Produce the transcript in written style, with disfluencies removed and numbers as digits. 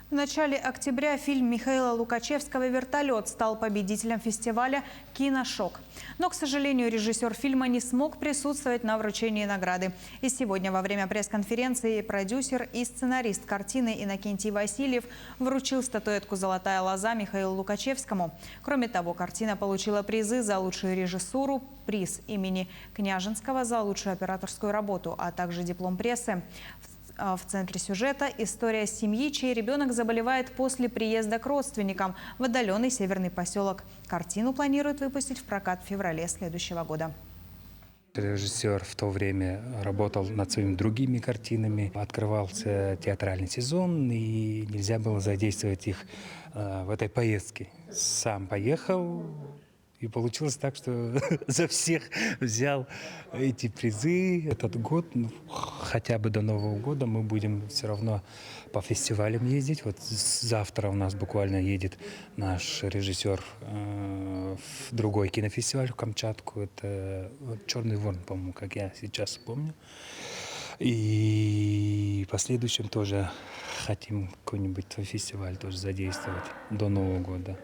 В начале октября фильм Михаила Лукачевского «Вертолет» стал победителем фестиваля «Киношок». Но, к сожалению, режиссер фильма не смог присутствовать на вручении награды. И сегодня во время пресс-конференции продюсер и сценарист картины Иннокентий Васильев вручил статуэтку «Золотая лоза» Михаилу Лукачевскому. Кроме того, картина получила призы за лучшую режиссуру, приз имени Княжинского за лучшую операторскую работу, а также диплом прессы. В центре сюжета история семьи, чей ребенок заболевает после приезда к родственникам в отдаленный северный поселок. Картину планируют выпустить в прокат в феврале следующего года. Режиссер в то время работал над своими другими картинами. Открывался театральный сезон, и нельзя было задействовать их в этой поездке. Сам поехал, и получилось так, что за всех взял эти призы. Этот год, хотя бы до Нового года, мы будем все равно по фестивалям ездить. Вот завтра у нас буквально едет наш режиссер в другой кинофестиваль, в Камчатку. Это «Черный ворон», по-моему, как я сейчас помню. И в последующем тоже хотим какой-нибудь фестиваль тоже задействовать до Нового года.